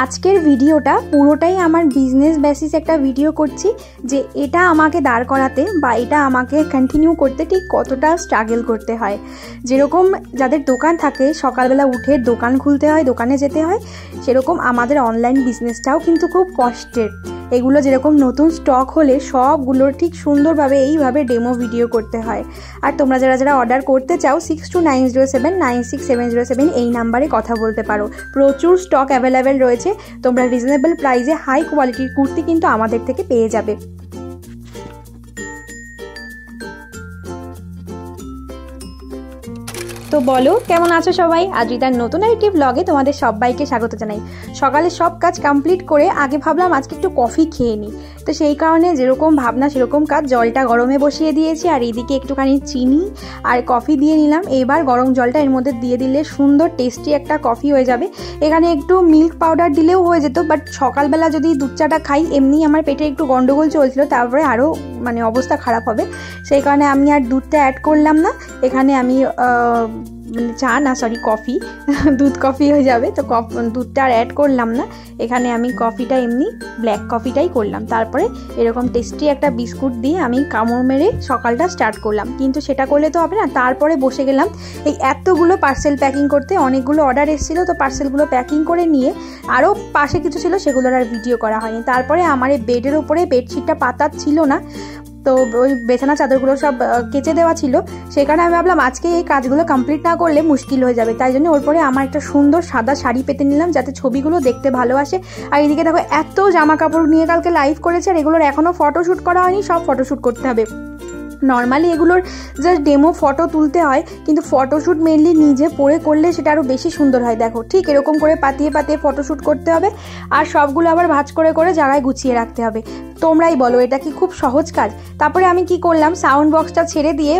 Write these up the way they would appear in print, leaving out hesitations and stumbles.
আজকের ভিডিওটা পুরোটাই আমার বিজনেস বেসিস একটা ভিডিও করছি যে এটা আমাকে দাঁড় করাতে বা এটা আমাকে কন্টিনিউ করতে ঠিক কতটা স্ট্রাগল করতে হয়। যেরকম যাদের দোকান থাকে সকালবেলা উঠে দোকান খুলতে হয়, দোকানে যেতে হয়, সেরকম আমাদের অনলাইন বিজনেসটাও কিন্তু খুব কষ্টের। এগুলো যেরকম নতুন স্টক হলে সবগুলোর ঠিক সুন্দরভাবে এইভাবে ডেমো ভিডিও করতে হয়। আর তোমরা যারা যারা অর্ডার করতে চাও 6290796707 এই নাম্বারে কথা বলতে পারো। প্রচুর স্টক অ্যাভেলেবেল রয়েছে, তোমরা রিজনেবল প্রাইসে হাই কোয়ালিটির কুর্তি কিন্তু আমাদের থেকে পেয়ে যাবে। তো বলো কেমন আছো সবাই? আজ তার নতুন একটি ব্লগে তোমাদের সবাইকে স্বাগত জানাই। সকালে সব কাজ কমপ্লিট করে আগে ভাবলাম আজকে একটু কফি খেয়ে নিই, তো সেই কারণে যেরকম ভাবনা সেরকম কাজ। জলটা গরমে বসিয়ে দিয়েছি আর এইদিকে একটুখানি চিনি আর কফি দিয়ে নিলাম। এবার গরম জলটা এর মধ্যে দিয়ে দিলে সুন্দর টেস্টি একটা কফি হয়ে যাবে। এখানে একটু মিল্ক পাউডার দিলেও হয়ে যেত, বাট সকালবেলা যদি দুধ চাটা খাই এমনি আমার পেটে একটু গন্ডগোল চলছিল, তারপরে আরও অবস্থা খারাপ হবে, সেই কারণে আমি আর দুধটা অ্যাড করলাম না। এখানে আমি কফি, দুধ কফি হয়ে যাবে, তো দুধটা আর অ্যাড করলাম না। এখানে আমি কফিটা এমনি ব্ল্যাক কফিটাই করলাম। তারপরে এরকম টেস্টি একটা বিস্কুট দিয়ে আমি কামড় মেরে সকালটা স্টার্ট করলাম। কিন্তু সেটা করলে তো হবে না, তারপরে বসে গেলাম এই এতগুলো পার্সেল প্যাকিং করতে। অনেকগুলো অর্ডার এসেছিলো, তো পার্সেলগুলো প্যাকিং করে নিয়ে আরও পাশে কিছু ছিল সেগুলোর আর ভিডিও করা হয়নি। তারপরে আমার এই বেডের উপরে বেডশিটটা পাতা ছিল না, তো ওই বিছানা চাদরগুলো সব কেচে দেওয়া ছিল, সেই কারণে আমি ভাবলাম আজকে এই কাজগুলো কমপ্লিট না করলে মুশকিল হয়ে যাবে। তাই জন্য ওর পরে আমার একটা সুন্দর সাদা শাড়ি পেতে নিলাম যাতে ছবিগুলো দেখতে ভালো আসে। আর এদিকে দেখো এত জামা কাপড় নিয়ে কালকে লাইভ করেছে, আর এগুলোর এখনও ফটোশ্যুট করা হয়নি, সব ফটোশ্যুট করতে হবে। নর্মালি এগুলোর জাস্ট ডেমো ফটো তুলতে হয়, কিন্তু ফটোশ্যুট মেনলি নিজে পরে করলে সেটা আরও বেশি সুন্দর হয়। দেখো ঠিক এরকম করে পাতিয়ে পাতিয়ে ফটোশ্যুট করতে হবে, আর সবগুলো আবার ভাঁজ করে করে জায়গায় গুছিয়ে রাখতে হবে। তোমরাই বলো এটা কি খুব সহজ কাজ? তারপরে আমি কি করলাম, সাউন্ড বক্সটা ছেড়ে দিয়ে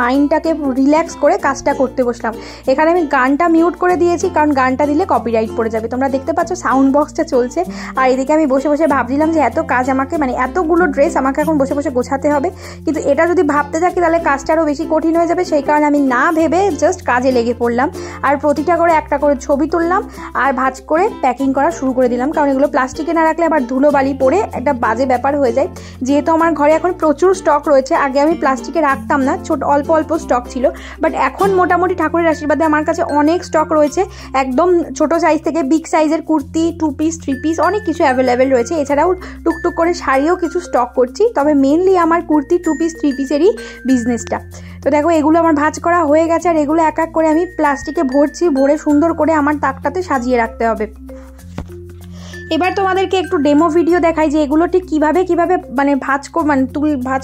মাইন্ডটাকে রিল্যাক্স করে কাজটা করতে বসলাম। এখানে আমি গানটা মিউট করে দিয়েছি, কারণ গানটা দিলে কপিরাইট পড়ে যাবে। তোমরা দেখতে পাচ্ছ সাউন্ড বক্সটা চলছে, আর এদিকে আমি বসে বসে ভাবছিলাম যে এত কাজ আমাকে এতগুলো ড্রেস আমাকে এখন বসে বসে গোছাতে হবে, কিন্তু এটা যদি ভাবতে থাকি তাহলে কাজটা আরও বেশি কঠিন হয়ে যাবে। সেই কারণে আমি না ভেবে জাস্ট কাজে লেগে পড়লাম, আর প্রতিটা করে একটা করে ছবি তুললাম আর ভাঁজ করে প্যাকিং করা শুরু করে দিলাম। কারণ এগুলো প্লাস্টিকে না রাখলে আবার ধুলো বালি পড়ে একটা বাজে ব্যাপার হয়ে যায়। যেহেতু আমার ঘরে এখন প্রচুর স্টক রয়েছে, আগে আমি প্লাস্টিকে রাখতাম না, অল্প অল্প স্টক ছিল, বাট এখন মোটামুটি ঠাকুরের আশীর্বাদে আমার কাছে অনেক স্টক রয়েছে। একদম ছোট সাইজ থেকে বিগ সাইজের কুর্তি, 2 পিস 3 পিস অনেক কিছু অ্যাভেলেবেল রয়েছে। এছাড়াও টুকটুক করে শাড়িও কিছু স্টক করছি, তবে মেনলি আমার কুর্তি 2 পিস 3 পিসেরই বিজনেসটা। তো দেখো এগুলো আমার ভাঁজ করা হয়ে গেছে, আর এগুলো এক এক করে আমি প্লাস্টিকে ভরছি, ভরে সুন্দর করে আমার তাকটাতে সাজিয়ে রাখতে হবে। এবার তোমাদেরকে একটু ডেমো ভিডিও দেখাই যে এগুলো ঠিক কীভাবে ভাঁজ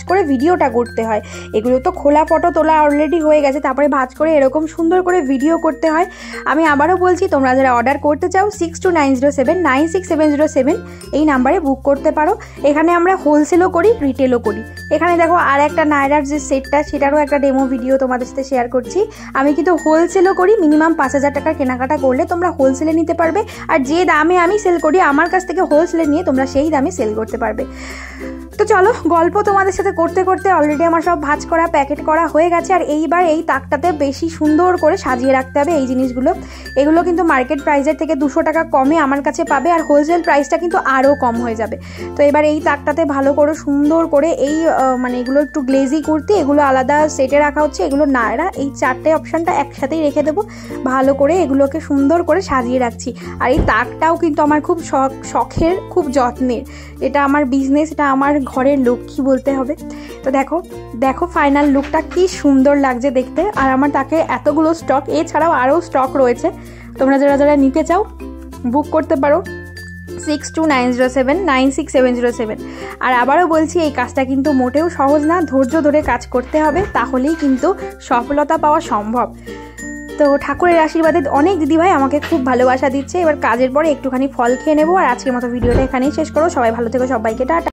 করে ভিডিওটা করতে হয়। এগুলো তো খোলা ফটো তোলা অলরেডি হয়ে গেছে, তারপরে ভাঁজ করে এরকম সুন্দর করে ভিডিও করতে হয়। আমি আবারও বলছি, তোমরা যারা অর্ডার করতে চাও 6290796707 এই নাম্বারে বুক করতে পারো। এখানে আমরা হোলসেলও করি, রিটেলও করি। এখানে দেখো আর একটা নায়রার যে সেটটা, সেটারও একটা ডেমো ভিডিও তোমাদের সাথে শেয়ার করছি। আমি কিন্তু হোলসেলও করি, মিনিমাম 5000 টাকার কেনাকাটা করলে তোমরা হোলসেলে নিতে পারবে, আর যে দামে আমি সেল করি আমার কাছ থেকে হোলসেলে নিয়ে তোমরা সেই দামে সেল করতে পারবে। তো চলো গল্প তোমাদের সাথে করতে করতে অলরেডি আমার সব ভাঁজ করা প্যাকেট করা হয়ে গেছে, আর এইবার এই তাকটাতে বেশি সুন্দর করে সাজিয়ে রাখতে হবে এই জিনিসগুলো। এগুলো কিন্তু মার্কেট প্রাইসের থেকে 200 টাকা কমে আমার কাছে পাবে, আর হোলসেল প্রাইসটা কিন্তু আরও কম হয়ে যাবে। তো এবার এই তাকটাতে ভালো করে সুন্দর করে এই এগুলো একটু গ্লেজি কুর্তি, এগুলো আলাদা সেটে রাখা হচ্ছে, এগুলো নায়রা, এই 4টে অপশানটা একসাথেই রেখে দেবো। ভালো করে এগুলোকে সুন্দর করে সাজিয়ে রাখছি। আর এই তাকটাও কিন্তু আমার খুব শখের, খুব যত্নের। এটা আমার বিজনেস, এটা আমার ঘরের লক্ষ্মী বলতে হবে। তো দেখো দেখো ফাইনাল লুকটা কি সুন্দর লাগছে দেখতে। আর আমার তাকে এতগুলো স্টক, এছাড়াও আরও স্টক রয়েছে। তোমরা যারা যারা নিতে চাও বুক করতে পারো 6290796707। আর আবারও বলছি এই কাজটা কিন্তু মোটেও সহজ না, ধৈর্য ধরে কাজ করতে হবে, তাহলেই কিন্তু সফলতা পাওয়া সম্ভব। তো ঠাকুরের আশীর্বাদে অনেক দিদিভাই আমাকে খুব ভালোবাসা দিচ্ছে। এবার কাজের পরে একটুখানি ফল খেয়ে নেবো, আর আজকের মতো ভিডিওটা এখানেই শেষ করো। সবাই ভালো থেকো, সবাইকে টাটা।